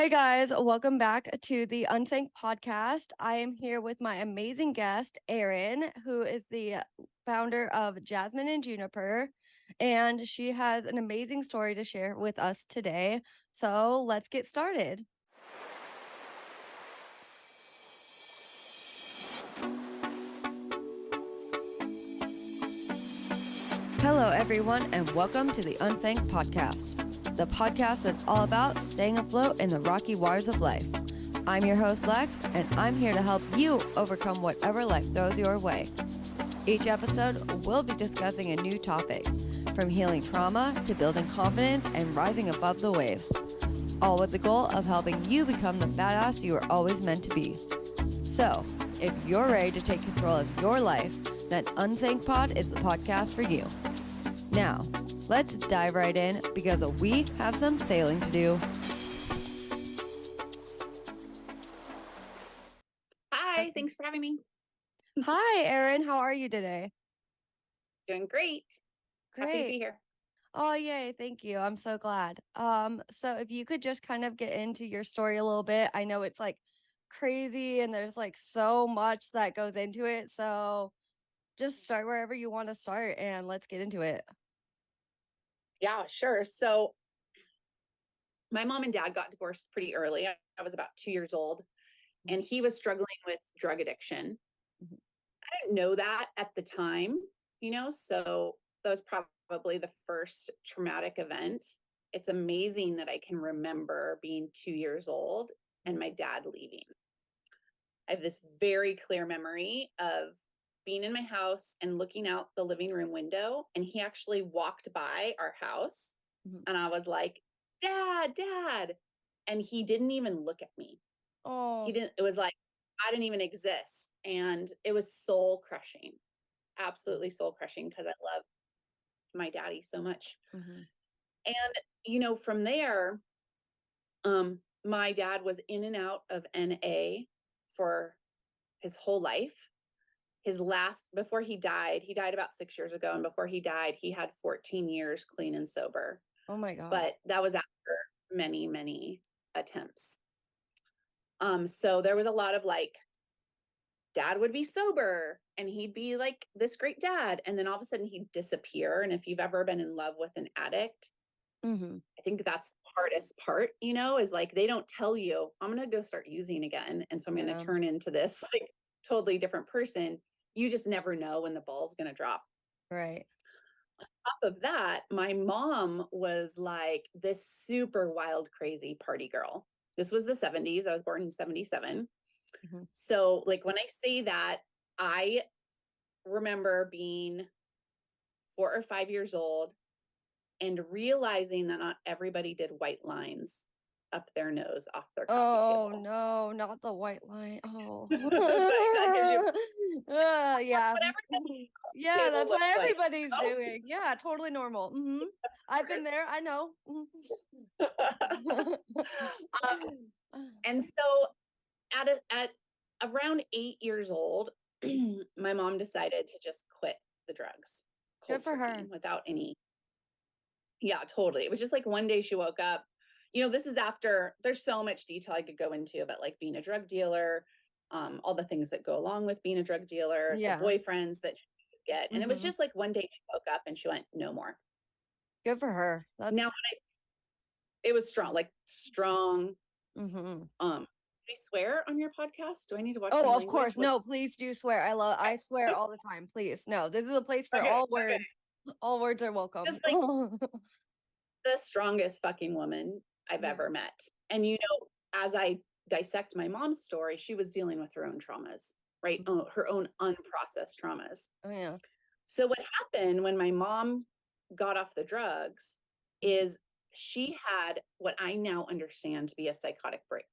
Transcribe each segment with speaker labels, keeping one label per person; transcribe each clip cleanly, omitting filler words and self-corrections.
Speaker 1: Hey guys, welcome back to the Unsank Podcast. I am here with my amazing guest, Arin, who is the founder of Jasmine and Juniper, and she has an amazing story to share with us today. So let's get started. Hello, everyone, and welcome to the Unsank Podcast, the podcast that's all about staying afloat in the rocky waters of life. I'm your host, Lex, and I'm here to help you overcome whatever life throws your way. Each episode, we'll be discussing a new topic, from healing trauma to building confidence and rising above the waves, all with the goal of helping you become the badass you were always meant to be. So, if you're ready to take control of your life, then Unsank Pod is the podcast for you. Now, let's dive right in because we have some sailing to do.
Speaker 2: Hi, thanks for having me.
Speaker 1: Hi, Arin. How are you today?
Speaker 2: Doing great. Happy to be here.
Speaker 1: Oh, yay. Thank you. I'm so glad. So if you could just kind of get into your story a little bit. I know it's like crazy and there's like so much that goes into it. So just start wherever you want to start and let's get into it.
Speaker 2: Yeah, sure. So my mom and dad got divorced pretty early. I was about 2 years old, and he was struggling with drug addiction.
Speaker 1: Mhm.
Speaker 2: I didn't know that at the time, so that was probably the first traumatic event. It's amazing that I can remember being 2 years old and my dad leaving. I have this very clear memory of being in my house and looking out the living room window, and he actually walked by our house,
Speaker 1: Mhm.
Speaker 2: and I was like, Dad. And he didn't even look at me.
Speaker 1: Oh,
Speaker 2: It was like, I didn't even exist. And it was soul crushing, absolutely soul crushing, because I love my daddy so much.
Speaker 1: mhm.
Speaker 2: And, from there, my dad was in and out of NA for his whole life. Before he died about 6 years ago. And before he died, he had 14 years clean and sober.
Speaker 1: Oh my God.
Speaker 2: But that was after many, many attempts. So there was a lot of like, dad would be sober and he'd be like this great dad. And then all of a sudden he'd disappear. And if you've ever been in love with an addict, I think that's the hardest part, is like, they don't tell you, I'm going to go start using again. And so I'm going to turn into this like totally different person. You just never know when the ball's going to drop.
Speaker 1: Right.
Speaker 2: On top of that, my mom was like this super wild, crazy party girl. This was the 70s. I was born in 77.
Speaker 1: Mhm.
Speaker 2: So like when I say that, I remember being 4 or 5 years old and realizing that not everybody did white lines up their nose off their coffee table.
Speaker 1: Oh no, not the white line. Oh.
Speaker 2: That's
Speaker 1: Yeah.
Speaker 2: what everybody
Speaker 1: Yeah,
Speaker 2: table
Speaker 1: that's what
Speaker 2: looks like.
Speaker 1: everybody's doing. Yeah, totally normal. I've been there. I know.
Speaker 2: And so at around 8 years old, my mom decided to just quit the drugs cold
Speaker 1: Good for
Speaker 2: turkey
Speaker 1: her.
Speaker 2: without any. Yeah, totally. It was just like one day she woke up. This is after, there's so much detail I could go into about like being a drug dealer, all the things that go along with being a drug dealer, the
Speaker 1: Yeah.
Speaker 2: boyfriends that she would get. And it was just like one day she woke up and she went, no more.
Speaker 1: Good for her.
Speaker 2: Now it was strong, like strong.
Speaker 1: Mm-hmm.
Speaker 2: Do we swear on your podcast? Do I need to watch my
Speaker 1: Oh, of
Speaker 2: language?
Speaker 1: course. No, please do swear. I swear all the time. Please. No, this is a place for all words. All words are welcome.
Speaker 2: Just like the strongest fucking woman I've ever met. And as I dissect my mom's story, she was dealing with her own traumas, right? Her own unprocessed traumas.
Speaker 1: Oh yeah.
Speaker 2: So what happened when my mom got off the drugs is she had what I now understand to be a psychotic break.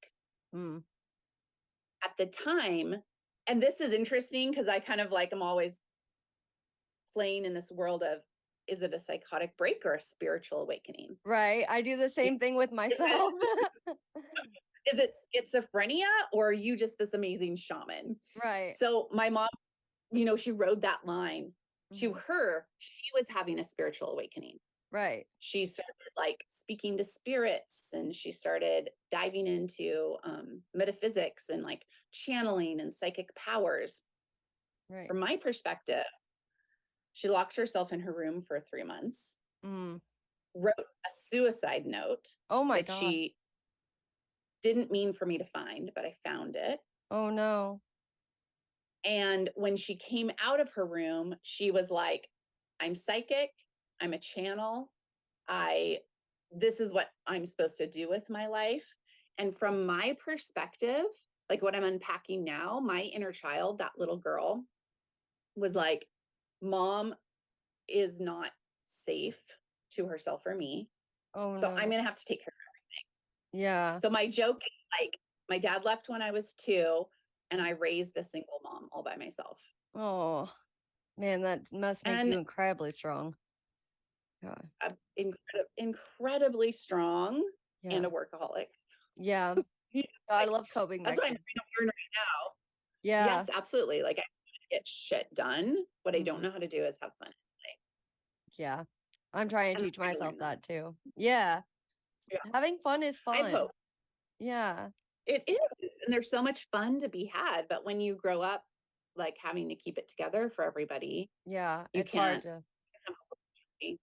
Speaker 2: At the time, and this is interesting because I kind of like, I'm always playing in this world of, is it a psychotic break or a spiritual awakening?
Speaker 1: Right. I do the same thing with myself.
Speaker 2: Is it schizophrenia or are you just this amazing shaman?
Speaker 1: Right.
Speaker 2: So my mom, she rode that line. To her, she was having a spiritual awakening.
Speaker 1: Right.
Speaker 2: She started like speaking to spirits, and she started diving into metaphysics and like channeling and psychic powers.
Speaker 1: Right.
Speaker 2: From my perspective, she locked herself in her room for 3 months,
Speaker 1: Mm.
Speaker 2: wrote a suicide note
Speaker 1: Oh my
Speaker 2: that
Speaker 1: God.
Speaker 2: she didn't mean for me to find, but I found it.
Speaker 1: Oh no.
Speaker 2: And when she came out of her room, she was like, I'm psychic, I'm a channel, this is what I'm supposed to do with my life. And from my perspective, like what I'm unpacking now, my inner child, that little girl, was like, Mom is not safe to herself or me.
Speaker 1: Oh
Speaker 2: So I'm
Speaker 1: no.
Speaker 2: going to have to take care of her.
Speaker 1: Yeah.
Speaker 2: So my joke is like, my dad left when I was 2, and I raised a single mom all by myself.
Speaker 1: Oh man, that must make
Speaker 2: And
Speaker 1: you incredibly strong. God.
Speaker 2: incredibly strong
Speaker 1: Yeah.
Speaker 2: and a workaholic.
Speaker 1: Yeah. I love coping
Speaker 2: That's what I'm
Speaker 1: mechanisms.
Speaker 2: trying to learn right now.
Speaker 1: Yeah.
Speaker 2: Yes, absolutely. Like I get shit done. What I don't
Speaker 1: Mhm.
Speaker 2: know how to do is have fun.
Speaker 1: Yeah. I'm trying to
Speaker 2: And I'm
Speaker 1: teach
Speaker 2: trying to
Speaker 1: myself
Speaker 2: learn that.
Speaker 1: that too. Yeah.
Speaker 2: Yeah.
Speaker 1: Having fun is
Speaker 2: I
Speaker 1: fun.
Speaker 2: hope
Speaker 1: Yeah.
Speaker 2: it is. And there's so much fun to be had. But when you grow up, like having to keep it together for everybody,
Speaker 1: Yeah.
Speaker 2: you
Speaker 1: It's hard
Speaker 2: can't
Speaker 1: to.
Speaker 2: have opportunity.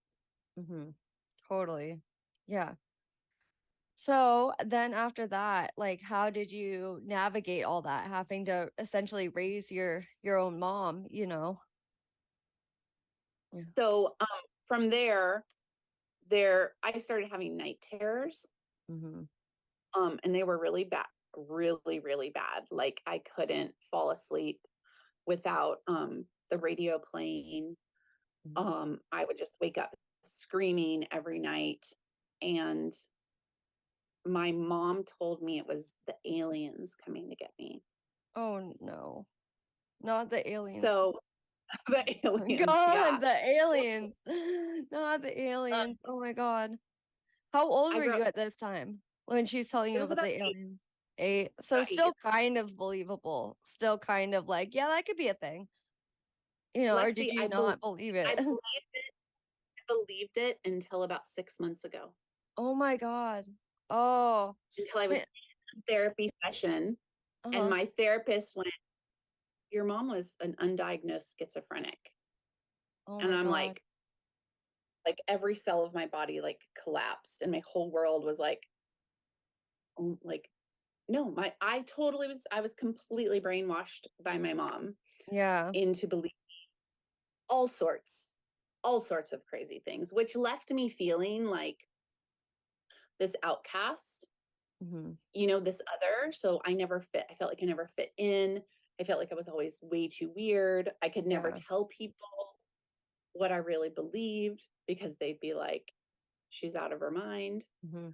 Speaker 1: Totally. Yeah. So then after that, like how did you navigate all that, having to essentially raise your own mom, you know? Yeah.
Speaker 2: So from I started having night terrors.
Speaker 1: Mm-hmm.
Speaker 2: And they were really bad, really, really bad. Like I couldn't fall asleep without the radio playing. I would just wake up screaming every night. And my mom told me it was the aliens coming to get me.
Speaker 1: Oh no. Not the aliens.
Speaker 2: So the aliens,
Speaker 1: God,
Speaker 2: yeah.
Speaker 1: the aliens. Not the
Speaker 2: Um,
Speaker 1: aliens. Oh my God. How old
Speaker 2: I
Speaker 1: were
Speaker 2: grew
Speaker 1: you
Speaker 2: up,
Speaker 1: at this time when she's telling
Speaker 2: it
Speaker 1: you
Speaker 2: was
Speaker 1: about
Speaker 2: about
Speaker 1: the
Speaker 2: 8,
Speaker 1: aliens? 8. So
Speaker 2: about 8
Speaker 1: still kind of believable. Still kind of like, yeah, that could be a thing. You know, or did
Speaker 2: Lexi,
Speaker 1: you not believe
Speaker 2: I
Speaker 1: it?
Speaker 2: believed it until about 6 months ago,
Speaker 1: Oh my God. Oh,
Speaker 2: until I was
Speaker 1: man.
Speaker 2: in a therapy session. And
Speaker 1: Uh-huh.
Speaker 2: my therapist went, your mom was an undiagnosed schizophrenic.
Speaker 1: Oh
Speaker 2: And
Speaker 1: my
Speaker 2: I'm
Speaker 1: God.
Speaker 2: like every cell of my body like collapsed, and my whole world was like, oh, like, no, I was completely brainwashed by my mom
Speaker 1: Yeah.
Speaker 2: into believing all sorts, all sorts of crazy things, which left me feeling like this outcast,
Speaker 1: Hmm.
Speaker 2: this other. So I never fit. I felt like I never fit in. I felt like I was always way too weird. I could never
Speaker 1: Yeah.
Speaker 2: tell people what I really believed because they'd be like, she's out of her mind.
Speaker 1: Hmm.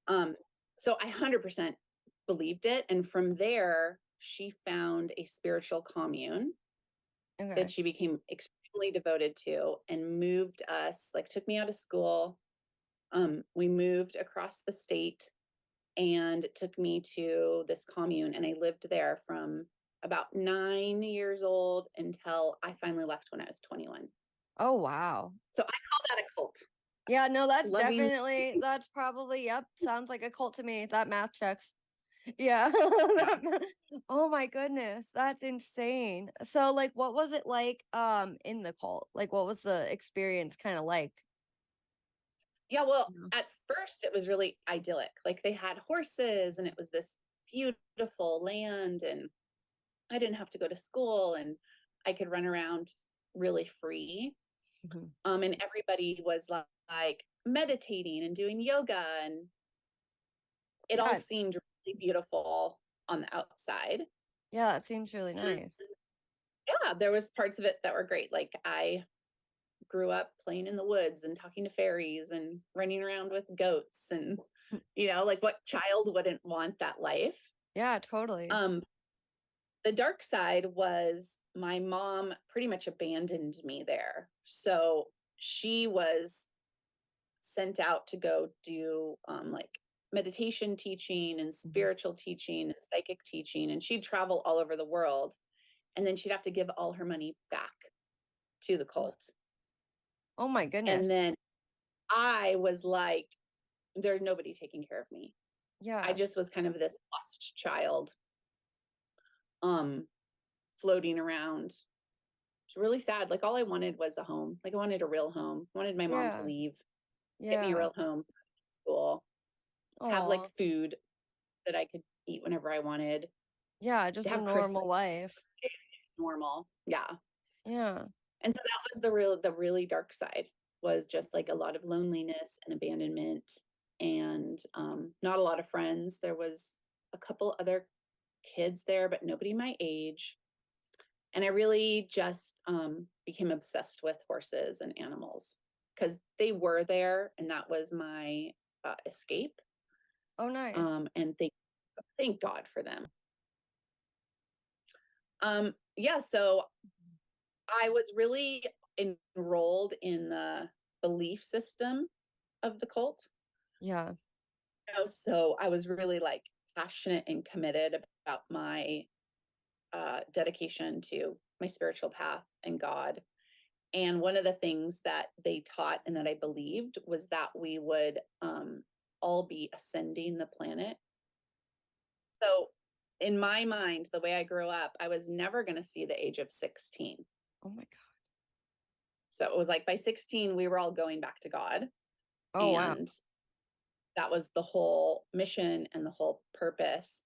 Speaker 2: Um, so I 100% believed it. And from there, she found a spiritual commune that
Speaker 1: Okay.
Speaker 2: she became extremely devoted to and moved us, like took me out of school. We moved across the state and took me to this commune, and I lived there from about 9 years old until I finally left when I was 21.
Speaker 1: Oh, wow.
Speaker 2: So I call that a cult.
Speaker 1: Yeah, no,
Speaker 2: Loving.
Speaker 1: that's probably, yep, sounds like a cult to me. That math checks. Yeah.
Speaker 2: Yeah.
Speaker 1: Oh my goodness, that's insane. So like what was it like in the cult? Like what was the experience kind of like?
Speaker 2: Yeah, well,
Speaker 1: Yeah.
Speaker 2: at first it was really idyllic. Like they had horses and it was this beautiful land, and I didn't have to go to school, and I could run around really free.
Speaker 1: Mhm.
Speaker 2: And everybody was like meditating and doing yoga, and it all
Speaker 1: Yeah,
Speaker 2: seemed really beautiful on the outside.
Speaker 1: yeah, that seems really
Speaker 2: And
Speaker 1: nice.
Speaker 2: yeah, there was parts of it that were great. Like I grew up playing in the woods and talking to fairies and running around with goats, and like what child wouldn't want that life?
Speaker 1: Yeah, totally.
Speaker 2: Um, the dark side was my mom pretty much abandoned me there. So she was sent out to go do like meditation teaching and
Speaker 1: Mhm.
Speaker 2: spiritual teaching and psychic teaching, and she'd travel all over the world, and then she'd have to give all her money back to the cult.
Speaker 1: Oh my
Speaker 2: And
Speaker 1: goodness.
Speaker 2: then I was like, there's nobody taking care of me.
Speaker 1: Yeah.
Speaker 2: I just was kind of this lost child, floating around. It's really sad. Like all I wanted was a home. Like I wanted a real home. I wanted my mom to leave, get me a real home, school, have like
Speaker 1: Oh,
Speaker 2: food that I could eat whenever I wanted,
Speaker 1: yeah,
Speaker 2: to
Speaker 1: just a
Speaker 2: have Christmas
Speaker 1: normal life.
Speaker 2: normal. Yeah.
Speaker 1: Yeah.
Speaker 2: And so that was the really dark side, was just like a lot of loneliness and abandonment, and not a lot of friends. There was a couple other kids there, but nobody my age. And I really just became obsessed with horses and animals because they were there, and that was my escape.
Speaker 1: Oh, nice.
Speaker 2: And thank God for them. Yeah, so I was really enrolled in the belief system of the cult.
Speaker 1: Yeah.
Speaker 2: So I was really like passionate and committed about my dedication to my spiritual path and God. And one of the things that they taught and that I believed was that we would all be ascending the planet. So in my mind, the way I grew up, I was never going to see the age of 16.
Speaker 1: Oh my God.
Speaker 2: So it was like by 16, we were all going back to God.
Speaker 1: Oh, wow.
Speaker 2: And that was the whole mission and the whole purpose.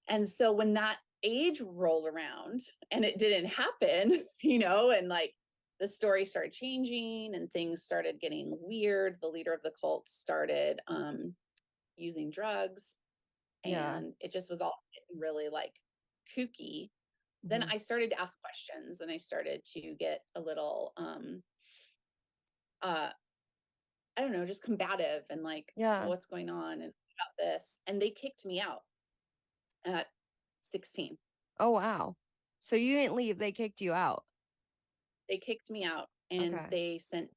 Speaker 2: And so when that age rolled around and it didn't happen, and like the story started changing and things started getting weird. The leader of the cult started using drugs,
Speaker 1: Yeah.
Speaker 2: and it just was all getting really like kooky. Then
Speaker 1: Mhm.
Speaker 2: I started to ask questions, and I started to get a little I don't know, just combative, and like,
Speaker 1: Yeah.
Speaker 2: what's going on and about this. And they kicked me out at 16.
Speaker 1: Oh, wow. So you didn't leave, they kicked you out.
Speaker 2: They kicked me out, and
Speaker 1: Okay.
Speaker 2: they sent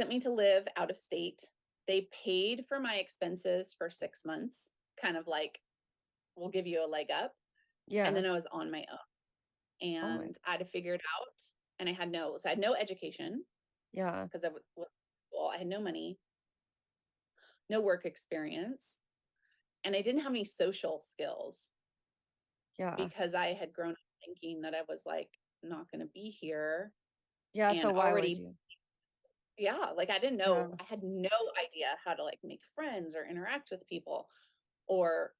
Speaker 2: me to live out of state. They paid for my expenses for 6 months, kind of like, we'll give you a leg up. And
Speaker 1: Yeah.
Speaker 2: then I was on my own,
Speaker 1: Oh my.
Speaker 2: and I had to figure it out. And I had no education
Speaker 1: Yeah.
Speaker 2: because I was school. I had no money, no work experience, and I didn't have any social skills
Speaker 1: Yeah.
Speaker 2: because I had grown up thinking that I was like not going to be here,
Speaker 1: Yeah.
Speaker 2: and
Speaker 1: So why would
Speaker 2: already,
Speaker 1: you?
Speaker 2: yeah, like
Speaker 1: Yeah.
Speaker 2: I had no idea how to like make friends or interact with people or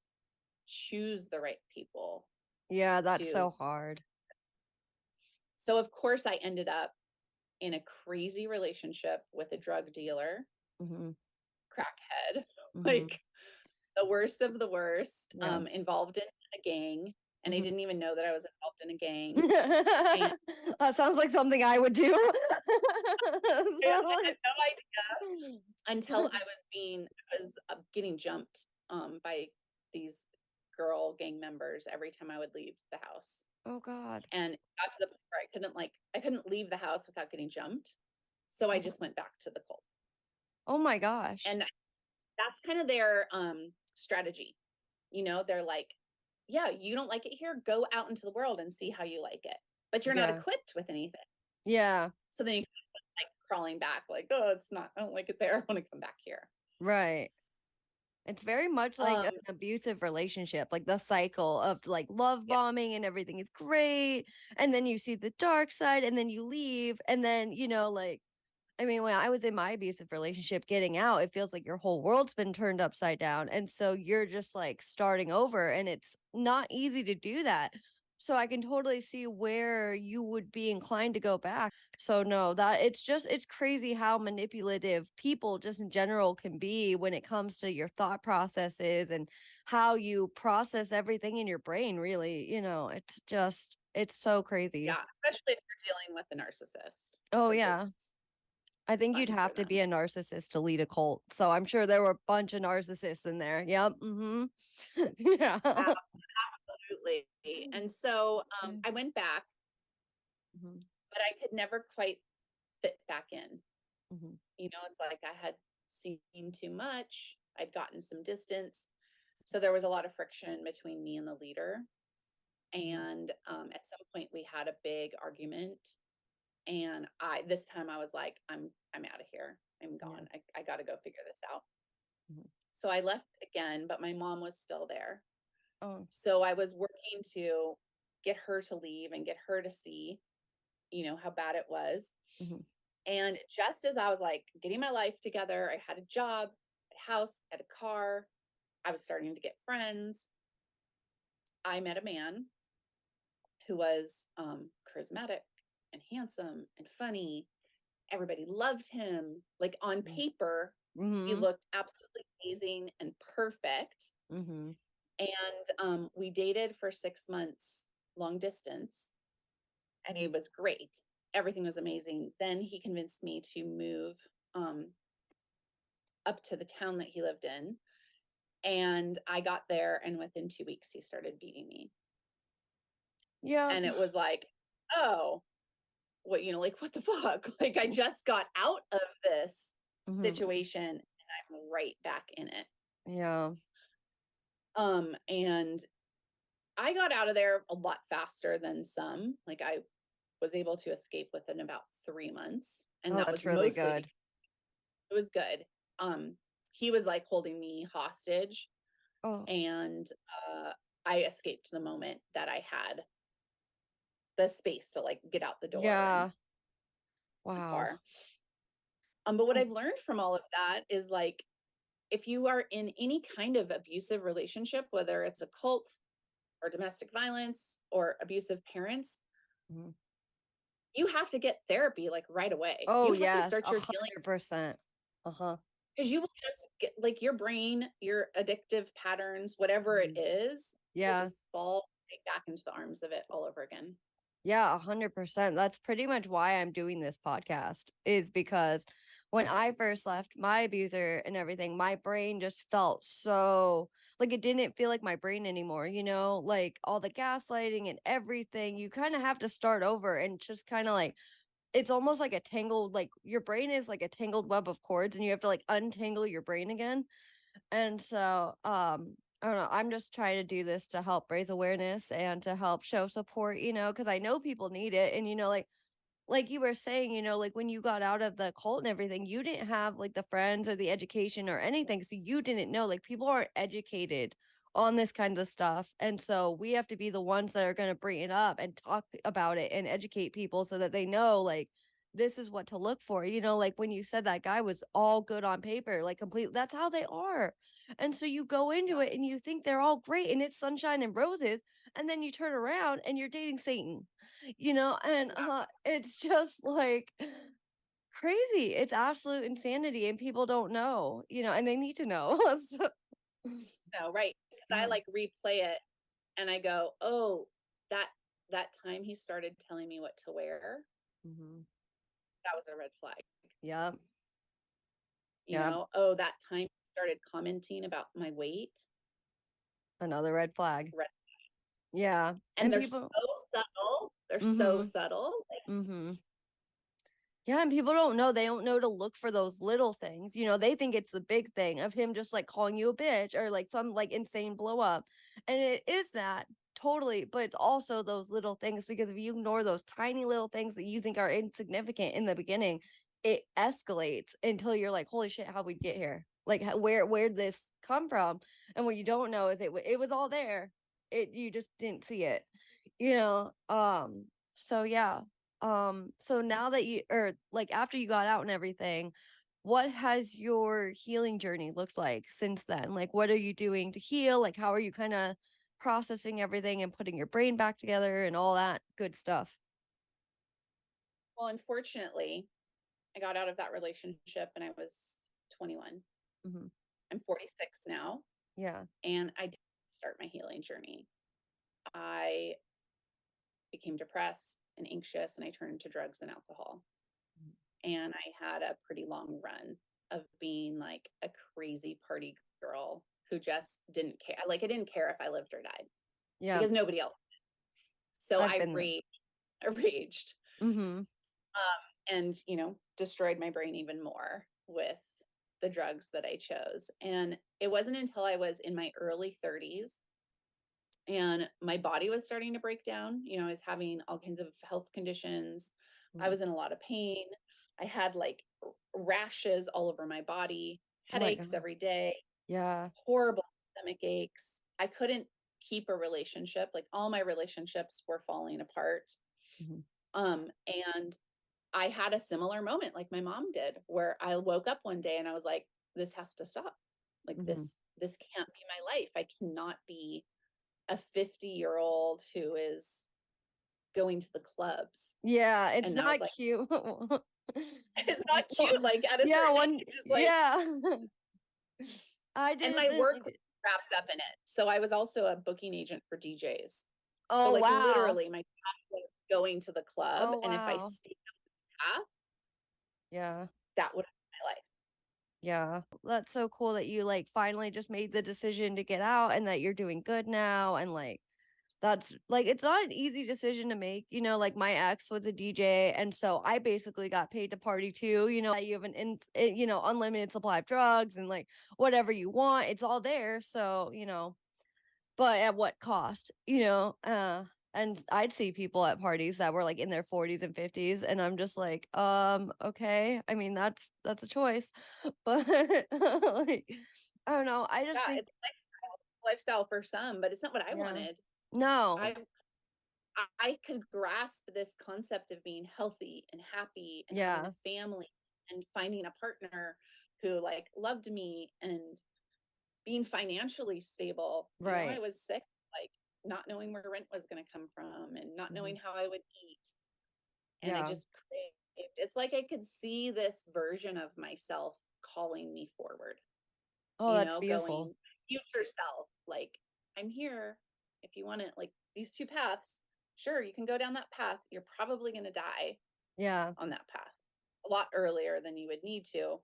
Speaker 2: choose the right people
Speaker 1: Yeah. That's
Speaker 2: to.
Speaker 1: so hard.
Speaker 2: So of course I ended up in a crazy relationship with a drug dealer,
Speaker 1: Hmm.
Speaker 2: crackhead,
Speaker 1: Hmm.
Speaker 2: like the worst of the worst,
Speaker 1: Yeah.
Speaker 2: involved in a gang. And I
Speaker 1: Hmm.
Speaker 2: didn't even know that I was involved in a gang. And
Speaker 1: That sounds like something I would do.
Speaker 2: I had no idea until I was getting jumped by these girl gang members every time I would leave the house.
Speaker 1: Oh God.
Speaker 2: And it got to the point where I couldn't leave the house without getting jumped. So I
Speaker 1: Oh
Speaker 2: just went back to the cult.
Speaker 1: oh my gosh.
Speaker 2: And that's kind of their strategy. They're like, yeah, you don't like it here, go out into the world and see how you like it. But you're not
Speaker 1: Yeah.
Speaker 2: equipped with anything.
Speaker 1: Yeah.
Speaker 2: So then you like crawling back, like, oh, it's not, I don't like it there. I want to come back here.
Speaker 1: Right. It's very much like
Speaker 2: Um,
Speaker 1: an abusive relationship, like the cycle of like love
Speaker 2: yeah,
Speaker 1: bombing and everything is great. And then you see the dark side and then you leave. And then, like, I mean, when I was in my abusive relationship, getting out, it feels like your whole world's been turned upside down. And so you're just like starting over, and it's not easy to do that. So I can totally see where you would be inclined to go back. So no, that it's crazy how manipulative people just in general can be when it comes to your thought processes and how you process everything in your brain, really. It's so crazy.
Speaker 2: yeah, especially if you're dealing with a narcissist,
Speaker 1: Oh
Speaker 2: because
Speaker 1: yeah. I
Speaker 2: it's
Speaker 1: think you'd
Speaker 2: fun for
Speaker 1: have to be
Speaker 2: them.
Speaker 1: a narcissist to lead a cult. So I'm sure there were a bunch of narcissists in there. Yep. Mm-hmm. Yeah.
Speaker 2: Absolutely. And so I went back,
Speaker 1: Mm-hmm.
Speaker 2: but I could never quite fit back in.
Speaker 1: Mm-hmm.
Speaker 2: It's like I had seen too much, I'd gotten some distance. So there was a lot of friction between me and the leader.
Speaker 1: Mm-hmm.
Speaker 2: And at some point, we had a big argument. And this time I was like, I'm out of here. I'm gone. I got to go figure this out. So I left again, but my mom was still there.
Speaker 1: Oh.
Speaker 2: So I was working to get her to leave and get her to see, how bad it was. And just as I was like getting my life together, I had a job, a house, had a car. I was starting to get friends. I met a man who was charismatic and handsome and funny. Everybody loved him. Like on paper, he looked absolutely amazing and perfect. And we dated for 6 months, long distance, and it was great. Everything was amazing. Then he convinced me to move up to the town that he lived in. And I got there, and within 2 weeks, he started beating me.
Speaker 1: Yeah.
Speaker 2: And it was like, oh, what, like, what the fuck? Like, I just got out of this situation, and I'm right back in it.
Speaker 1: Yeah.
Speaker 2: And I got out of there a lot faster than some. Like, I was able to escape within about 3 months. And that was
Speaker 1: really
Speaker 2: mostly
Speaker 1: good.
Speaker 2: It was good. He was like holding me hostage.
Speaker 1: Oh.
Speaker 2: And I escaped the moment that I had the space to like get out the door.
Speaker 1: Yeah.
Speaker 2: The
Speaker 1: Wow.
Speaker 2: car. But what I've learned from all of that is like, if you are in any kind of abusive relationship, whether it's a cult or domestic violence or abusive parents, you have to get therapy like right away.
Speaker 1: Oh,
Speaker 2: you have to start your
Speaker 1: 100%.
Speaker 2: because you will just get like your brain, your addictive patterns, whatever it is, will just fall right back into the arms of it all over again.
Speaker 1: Yeah, 100%. That's pretty much why I'm doing this podcast, is because when I first left my abuser and everything, my brain just felt so like it didn't feel like my brain anymore, like all the gaslighting and everything. You kind of have to start over and just kind of like it's almost like a tangled, like your brain is like a tangled web of cords and you have to like untangle your brain again. And so, I don't know. I'm just trying to do this to help raise awareness and to help show support, because I know people need it. And, like you were saying, like when you got out of the cult and everything, you didn't have like the friends or the education or anything. So you didn't know, like people aren't educated on this kind of stuff. And so we have to be the ones that are going to bring it up and talk about it and educate people so that they know, like, this is what to look for. Like when you said that guy was all good on paper, like complete, that's how they are. And so you go into it and you think they're all great and it's sunshine and roses. And then you turn around and you're dating Satan, and it's just like crazy. It's absolute insanity and people don't know, and they need to know.
Speaker 2: No, right. Because I like replay it and I go, oh, that time he started telling me what to wear. That was a red flag.
Speaker 1: Yeah.
Speaker 2: Oh, that time he started commenting about my weight.
Speaker 1: Another red flag. Yeah.
Speaker 2: And they're people... so subtle. They're so subtle. Like...
Speaker 1: Yeah, and people don't know. They don't know to look for those little things. They think it's the big thing of him just like calling you a bitch or like some like insane blow up. And it is that totally, but it's also those little things because if you ignore those tiny little things that you think are insignificant in the beginning, it escalates until you're like, holy shit, how'd we get here? Like where'd this come from? And what you don't know is it was all there. You just didn't see it. So yeah. So now that or like after you got out and everything, what has your healing journey looked like since then? Like, what are you doing to heal? Like, how are you kind of processing everything and putting your brain back together and all that good stuff?
Speaker 2: Well, unfortunately, I got out of that relationship and I was 21. I'm 46 now.
Speaker 1: Yeah.
Speaker 2: And I didn't start my healing journey. I became depressed and anxious and I turned to drugs and alcohol. And I had a pretty long run of being like a crazy party girl who just didn't care. Like I didn't care if I lived or died.
Speaker 1: Yeah.
Speaker 2: Because nobody else did. So I raged. And, destroyed my brain even more with the drugs that I chose. And it wasn't until I was in my early 30s and my body was starting to break down. I was having all kinds of health conditions. I was in a lot of pain. I had like rashes all over my body,
Speaker 1: Oh my
Speaker 2: headaches
Speaker 1: God.
Speaker 2: every day,
Speaker 1: Yeah.
Speaker 2: horrible stomach aches. I couldn't keep a relationship. Like all my relationships were falling apart.
Speaker 1: Mhm.
Speaker 2: And I had a similar moment like my mom did, where I woke up one day and I was like, this has to stop. Like
Speaker 1: Mhm.
Speaker 2: this can't be my life. I cannot be a 50-year-old who is going to the clubs.
Speaker 1: Yeah, it's
Speaker 2: And I was
Speaker 1: not
Speaker 2: like,
Speaker 1: cute.
Speaker 2: it's not cute. Like at a
Speaker 1: Yeah,
Speaker 2: certain
Speaker 1: one,
Speaker 2: age, it's like,
Speaker 1: yeah. I
Speaker 2: and
Speaker 1: did
Speaker 2: my
Speaker 1: this.
Speaker 2: work was wrapped up in it. So I was also a booking agent for DJs. So
Speaker 1: Oh
Speaker 2: like
Speaker 1: wow.
Speaker 2: literally my job was going to the club.
Speaker 1: Oh
Speaker 2: And if I
Speaker 1: wow.
Speaker 2: stayed on the path,
Speaker 1: Yeah.
Speaker 2: that would have been my life.
Speaker 1: Yeah. That's so cool that you like finally just made the decision to get out and that you're doing good now. And like, that's like, it's not an easy decision to make. Like my ex was a DJ. And so I basically got paid to party too. That you have unlimited supply of drugs and like whatever you want, it's all there. So, but at what cost, and I'd see people at parties that were like in their 40s and 50s, and I'm just like, okay. I mean, that's a choice. But like, I don't know. I just
Speaker 2: Yeah,
Speaker 1: think,
Speaker 2: it's lifestyle for some, but it's not what I
Speaker 1: yeah.
Speaker 2: wanted.
Speaker 1: No.
Speaker 2: I could grasp this concept of being healthy and happy and having
Speaker 1: Yeah.
Speaker 2: a family and finding a partner who like loved me and being financially stable. I
Speaker 1: Right.
Speaker 2: was sick, like not knowing where rent was going to come from and not knowing
Speaker 1: Mhm.
Speaker 2: how I would eat. And I
Speaker 1: Yeah.
Speaker 2: just craved, it's like I could see this version of myself calling me forward,
Speaker 1: Oh, that's beautiful.
Speaker 2: going future self, like, I'm here if you want it. Like these two paths, sure, you can go down that path. You're probably going to die
Speaker 1: Yeah.
Speaker 2: on that path a lot earlier than you would need to.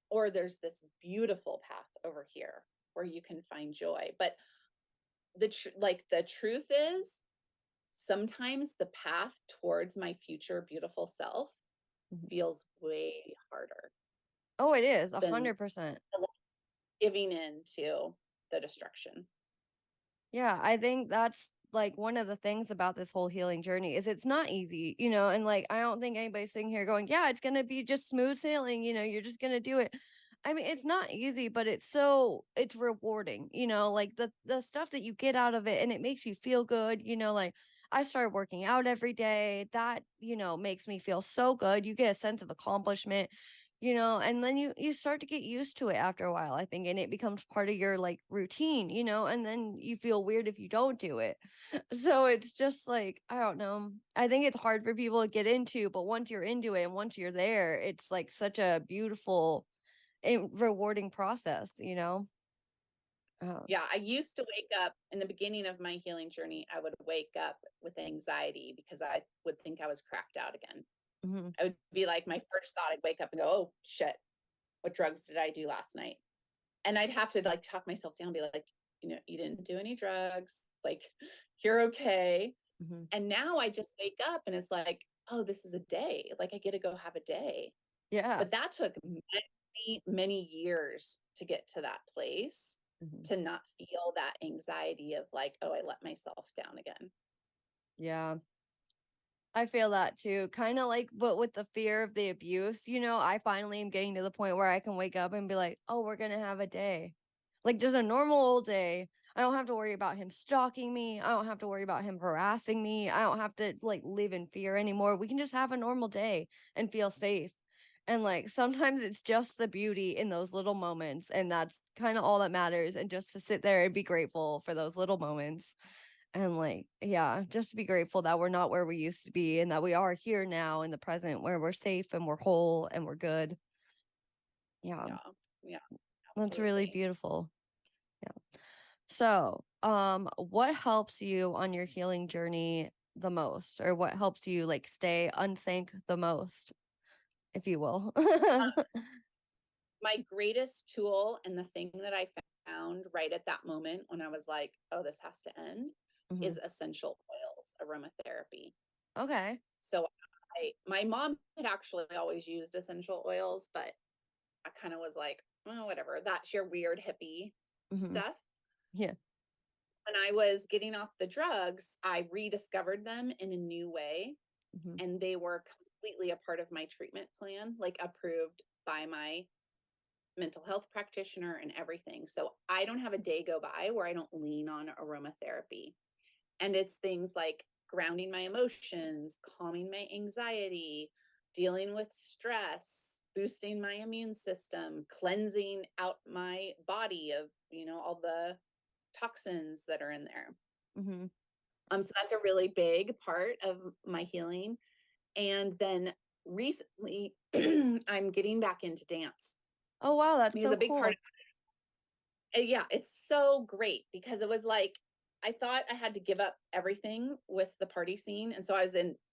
Speaker 2: Or there's this beautiful path over here where you can find joy. But the truth is, sometimes the path towards my future beautiful self
Speaker 1: Mhm.
Speaker 2: feels way harder
Speaker 1: Oh, it is
Speaker 2: than
Speaker 1: 100%.
Speaker 2: giving in to the destruction.
Speaker 1: Yeah, I think that's like one of the things about this whole healing journey is it's not easy, and like I don't think anybody's sitting here going, yeah, it's gonna be just smooth sailing, you're just gonna do it. I mean, it's not easy, but it's rewarding, like the stuff that you get out of it and it makes you feel good, like I started working out every day. That, makes me feel so good. You get a sense of accomplishment, and then you start to get used to it after a while, I think, and it becomes part of your like routine, and then you feel weird if you don't do it. So it's just like, I don't know. I think it's hard for people to get into, but once you're into it and once you're there, it's like such a beautiful and rewarding process. Uh,
Speaker 2: Yeah, I used to wake up in the beginning of my healing journey. I would wake up with anxiety because I would think I was cracked out again.
Speaker 1: mhm.
Speaker 2: I would be like, my first thought, I'd wake up and go, oh shit, what drugs did I do last night? And I'd have to like talk myself down, be like, you didn't do any drugs, like you're okay.
Speaker 1: Mhm.
Speaker 2: And now I just wake up and it's like, oh, this is a day. Like I get to go have a day.
Speaker 1: Yeah.
Speaker 2: But that took many, many years to get to that place,
Speaker 1: Mhm.
Speaker 2: to not feel that anxiety of like, oh, I let myself down again.
Speaker 1: Yeah. I feel that too. Kind of like, but with the fear of the abuse, I finally am getting to the point where I can wake up and be like, oh, we're going to have a day. Like just a normal old day. I don't have to worry about him stalking me. I don't have to worry about him harassing me. I don't have to like live in fear anymore. We can just have a normal day and feel safe. And like sometimes it's just the beauty in those little moments. And that's kind of all that matters. And just to sit there and be grateful for those little moments. And like, yeah, just to be grateful that we're not where we used to be and that we are here now in the present where we're safe and we're whole and we're good. Yeah,
Speaker 2: Yeah. Yeah.
Speaker 1: that's really
Speaker 2: Absolutely.
Speaker 1: beautiful. Yeah. So, what helps you on your healing journey the most, or what helps you like stay unsank the most, if you will?
Speaker 2: My greatest tool and the thing that I found right at that moment when I was like, oh, this has to end,
Speaker 1: Mhm.
Speaker 2: is essential oils, aromatherapy.
Speaker 1: Okay.
Speaker 2: So my mom had actually always used essential oils, but I kind of was like, oh, whatever, that's your weird hippie
Speaker 1: Hmm.
Speaker 2: stuff.
Speaker 1: Yeah.
Speaker 2: When I was getting off the drugs, I rediscovered them in a new way,
Speaker 1: Hmm.
Speaker 2: and they were completely a part of my treatment plan, like approved by my mental health practitioner and everything. So I don't have a day go by where I don't lean on aromatherapy. And it's things like grounding my emotions, calming my anxiety, dealing with stress, boosting my immune system, cleansing out my body of, all the toxins that are in there.
Speaker 1: Mm-hmm.
Speaker 2: So that's a really big part of my healing. And then recently, I'm getting back into dance.
Speaker 1: Oh, wow. That's
Speaker 2: Because
Speaker 1: so
Speaker 2: a big part
Speaker 1: cool.
Speaker 2: of yeah, it's so great because it was like I thought I had to give up everything with the party scene. And so I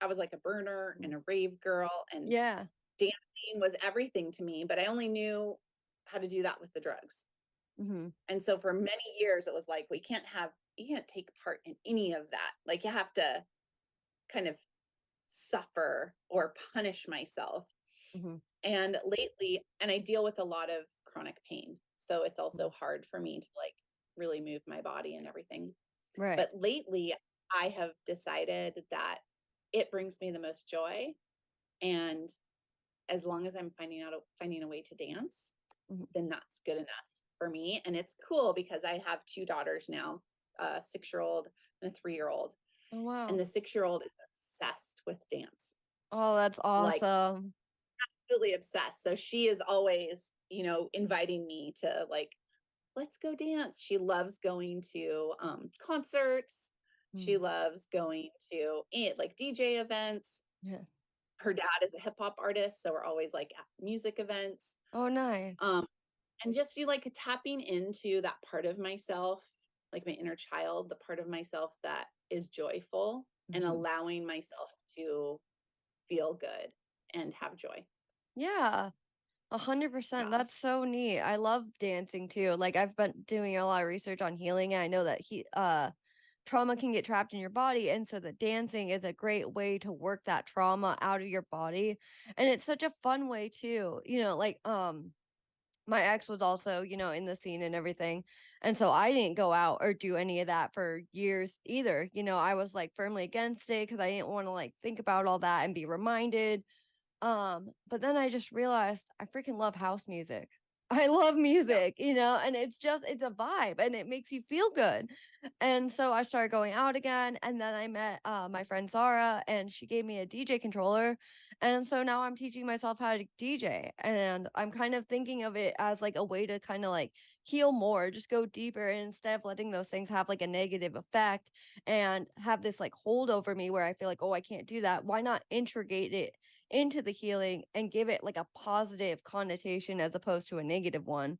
Speaker 2: was like a burner and a rave girl, and
Speaker 1: Yeah.
Speaker 2: dancing was everything to me, but I only knew how to do that with the drugs.
Speaker 1: Mm-hmm.
Speaker 2: And so for many years, it was like, you can't take part in any of that. Like you have to kind of suffer or punish myself.
Speaker 1: Mm-hmm.
Speaker 2: And lately, and I deal with a lot of chronic pain. So it's also hard for me to like really move my body and everything.
Speaker 1: Right.
Speaker 2: But lately, I have decided that it brings me the most joy. And as long as I'm finding a way to dance,
Speaker 1: Mm-hmm.
Speaker 2: then that's good enough for me. And it's cool because I have two daughters now, a 6-year-old and a 3-year-old.
Speaker 1: Oh,
Speaker 2: And
Speaker 1: wow.
Speaker 2: the 6-year-old is obsessed with dance,
Speaker 1: Oh, that's
Speaker 2: like
Speaker 1: awesome.
Speaker 2: really obsessed. So she is always, inviting me to like, let's go dance. She loves going to concerts. She
Speaker 1: Mm.
Speaker 2: loves going to like DJ events.
Speaker 1: Yeah.
Speaker 2: Her dad is a hip hop artist, so we're always like at music events.
Speaker 1: Oh, nice.
Speaker 2: Um, and just you like tapping into that part of myself, like my inner child, the part of myself that is joyful, and
Speaker 1: Mm-hmm.
Speaker 2: allowing myself to feel good and have joy.
Speaker 1: Yeah. 100%.
Speaker 2: Yeah.
Speaker 1: That's so neat. I love dancing too. Like I've been doing a lot of research on healing, and I know that trauma can get trapped in your body, and so the dancing is a great way to work that trauma out of your body. And it's such a fun way too. My ex was also, in the scene and everything. And so I didn't go out or do any of that for years either. I was like firmly against it because I didn't want to like think about all that and be reminded. But then I just realized I freaking love house music. I love
Speaker 2: Yeah.
Speaker 1: music, and it's a vibe and it makes you feel good. And so I started going out again, and then I met my friend Zara, and she gave me a DJ controller. And so now I'm teaching myself how to DJ, and I'm kind of thinking of it as like a way to kind of like heal more, just go deeper, and instead of letting those things have like a negative effect and have this like hold over me where I feel like, oh, I can't do that. Why not integrate it into the healing and give it like a positive connotation as opposed to a negative one?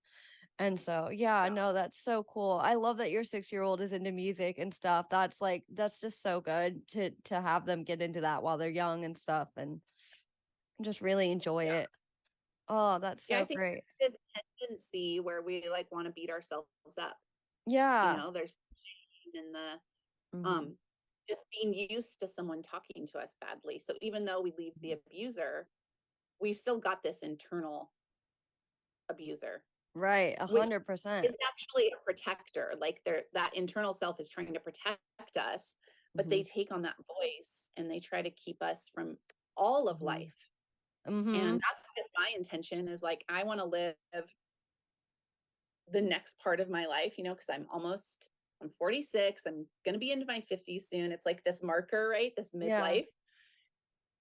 Speaker 1: And so, yeah,
Speaker 2: Yeah.
Speaker 1: no, that's so cool. I love that your 6-year-old is into music and stuff. That's just so good to have them get into that while they're young and stuff and just really enjoy
Speaker 2: Yeah.
Speaker 1: it. Oh, that's
Speaker 2: Yeah. I
Speaker 1: so
Speaker 2: think
Speaker 1: great.
Speaker 2: there's this tendency where we like want to beat ourselves up.
Speaker 1: Yeah.
Speaker 2: There's shame in the
Speaker 1: Hmm.
Speaker 2: um just being used to someone talking to us badly. So even though we leave the abuser, we've still got this internal abuser,
Speaker 1: Right. a
Speaker 2: which
Speaker 1: hundred
Speaker 2: is
Speaker 1: percent.
Speaker 2: actually a protector. Like that internal self is trying to protect us, but
Speaker 1: Mm-hmm.
Speaker 2: they take on that voice and they try to keep us from all of
Speaker 1: Mm-hmm.
Speaker 2: life.
Speaker 1: Mm-hmm.
Speaker 2: And that's what my intention is. Like I want to live the next part of my life, because I'm 46. I'm going to be into my 50s soon. It's like this marker, right? This
Speaker 1: Yeah.
Speaker 2: midlife.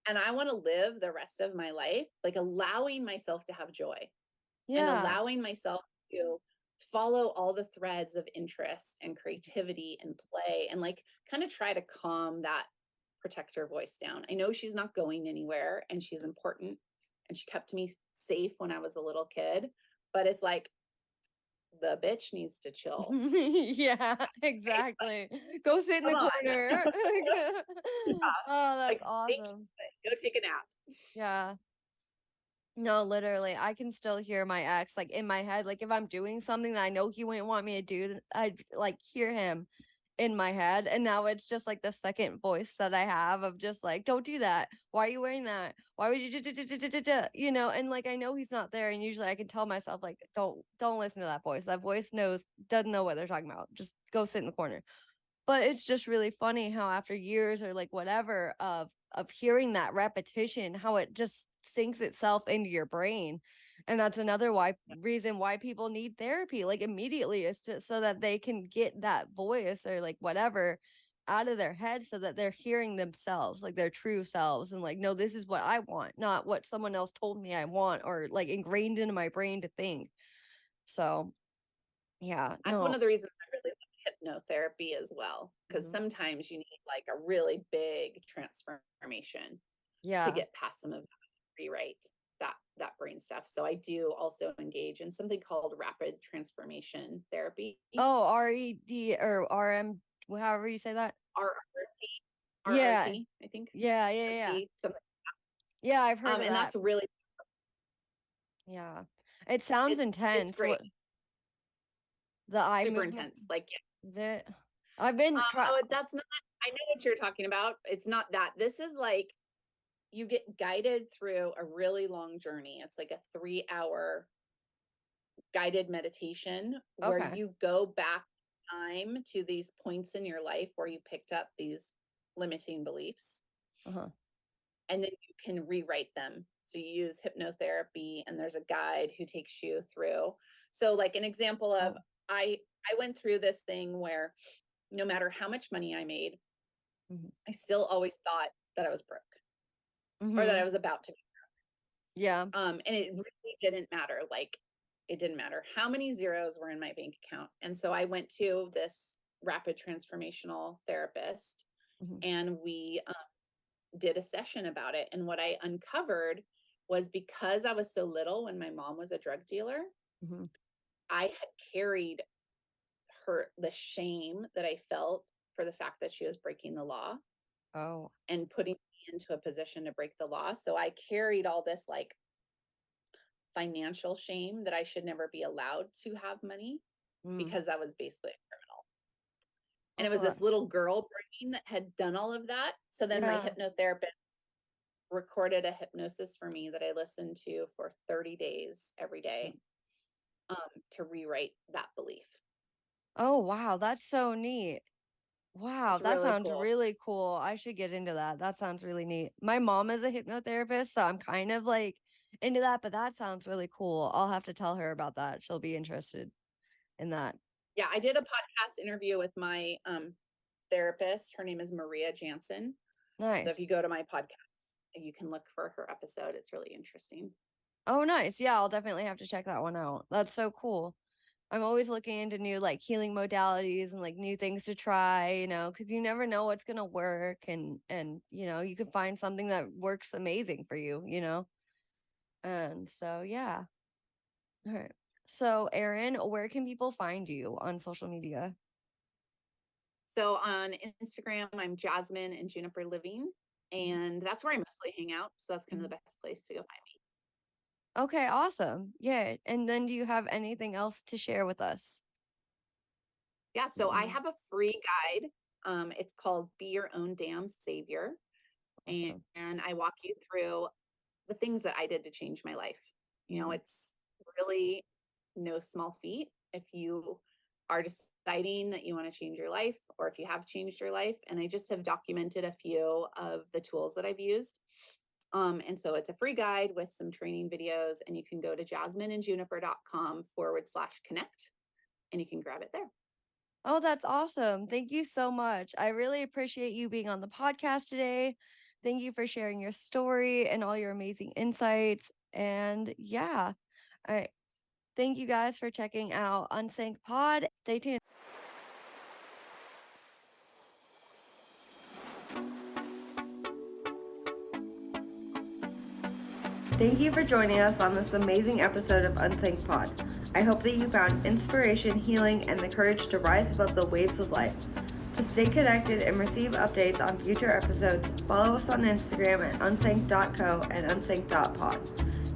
Speaker 2: And I want to live the rest of my life, like allowing myself to have joy and
Speaker 1: Yeah.
Speaker 2: allowing myself to follow all the threads of interest and creativity and play and like kind of try to calm that protector voice down. I know she's not going anywhere and she's important and she kept me safe when I was a little kid, but it's like the bitch needs to chill.
Speaker 1: Yeah,
Speaker 2: Right?
Speaker 1: exactly. Go sit in
Speaker 2: Come
Speaker 1: the
Speaker 2: on.
Speaker 1: corner.
Speaker 2: Yeah.
Speaker 1: Oh, that's
Speaker 2: Like, thank
Speaker 1: awesome.
Speaker 2: you. Go take a nap.
Speaker 1: Yeah. No, literally, I can still hear my ex like in my head. Like if I'm doing something that I know he wouldn't want me to do, I'd like hear him in my head. And now it's just like the second voice that I have of just like, don't do that. Why are you wearing that? Why would you And like I know he's not there. And usually I can tell myself, like, don't listen to that voice. That voice doesn't know what they're talking about. Just go sit in the corner. But it's just really funny how after years or like whatever of hearing that repetition, how it just sinks itself into your brain. And that's another reason why people need therapy, like immediately, is just so that they can get that voice or like whatever out of their head, so that they're hearing themselves, like their true selves, and like, no, this is what I want, not what someone else told me I want, or like ingrained into my brain to think. So yeah,
Speaker 2: That's one
Speaker 1: no.
Speaker 2: of the reasons I really love hypnotherapy as well, because sometimes you need like a really big transformation to get past some of that, rewrite that brain stuff. So I do also engage in something called rapid transformation therapy.
Speaker 1: Oh, RED or RM, however you say that.
Speaker 2: RRT, I think.
Speaker 1: Yeah.
Speaker 2: Something.
Speaker 1: Yeah, I've heard of
Speaker 2: and
Speaker 1: that.
Speaker 2: that's really,
Speaker 1: yeah. It sounds intense.
Speaker 2: It's great.
Speaker 1: The eye
Speaker 2: super
Speaker 1: movement.
Speaker 2: intense. Like,
Speaker 1: I've been
Speaker 2: that's not, I know what you're talking about. It's not that. This is like, you get guided through a really long journey. It's like a 3-hour guided meditation where you go back time to these points in your life where you picked up these limiting beliefs. And then you can rewrite them. So you use hypnotherapy, and there's a guide who takes you through. So like an example of, I went through this thing where no matter how much money I made, I still always thought that I was broke or that I was about to be broke.
Speaker 1: Yeah.
Speaker 2: And it really didn't matter. Like, it didn't matter how many zeros were in my bank account. And so I went to this rapid transformational therapist, and we did a session about it. And what I uncovered was, because I was so little when my mom was a drug dealer, I had carried the shame that I felt for the fact that she was breaking the law and putting me into a position to break the law. So I carried all this like financial shame that I should never be allowed to have money because I was basically a criminal. And it was this little girl brain that had done all of that. So then my hypnotherapist recorded a hypnosis for me that I listened to for 30 days every day to rewrite that belief.
Speaker 1: Oh, wow. That's so neat. Wow. That really sounds really cool. I should get into that. That sounds really neat. My mom is a hypnotherapist, so I'm kind of like into that, but that sounds really cool. I'll have to tell her about that. She'll be interested in that.
Speaker 2: Yeah, I did a podcast interview with my therapist. Her name is Maria Jansen.
Speaker 1: Nice.
Speaker 2: So if you go to my podcast, you can look for her episode. It's really interesting.
Speaker 1: Oh, nice. Yeah, I'll definitely have to check that one out. That's so cool. I'm always looking into new like healing modalities and like new things to try, because you never know what's gonna work, and you can find something that works amazing for you, And so yeah. All right. So Arin, where can people find you on social media?
Speaker 2: So on Instagram, I'm Jasmine and Juniper Living, and that's where I mostly hang out. So that's kind of the best place to go find me.
Speaker 1: Okay, awesome. Yeah. And then do you have anything else to share with us?
Speaker 2: Yeah, so I have a free guide. It's called Be Your Own Damn Savior. Awesome. And I walk you through the things that I did to change my life. It's really no small feat if you are deciding that you want to change your life, or if you have changed your life. And I just have documented a few of the tools that I've used. And so it's a free guide with some training videos, and you can go to jasmineandjuniper.com/connect, and you can grab it there.
Speaker 1: Oh, that's awesome. Thank you so much. I really appreciate you being on the podcast today. Thank you for sharing your story and all your amazing insights. And yeah, all right. Thank you guys for checking out Unsank Pod. Stay tuned. Thank you for joining us on this amazing episode of Unsank Pod. I hope that you found inspiration, healing, and the courage to rise above the waves of life. To stay connected and receive updates on future episodes, follow us on Instagram at unsank.co and unsank.pod.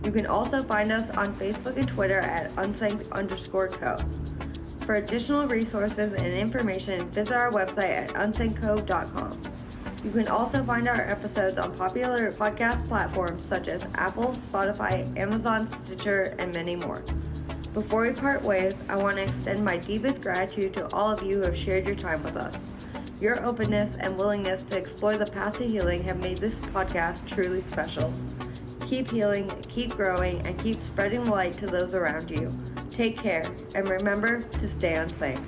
Speaker 1: You can also find us on Facebook and Twitter at unsank_co. For additional resources and information, visit our website at unsankco.com. You can also find our episodes on popular podcast platforms such as Apple, Spotify, Amazon, Stitcher, and many more. Before we part ways, I want to extend my deepest gratitude to all of you who have shared your time with us. Your openness and willingness to explore the path to healing have made this podcast truly special. Keep healing, keep growing, and keep spreading light to those around you. Take care, and remember to stay unsank.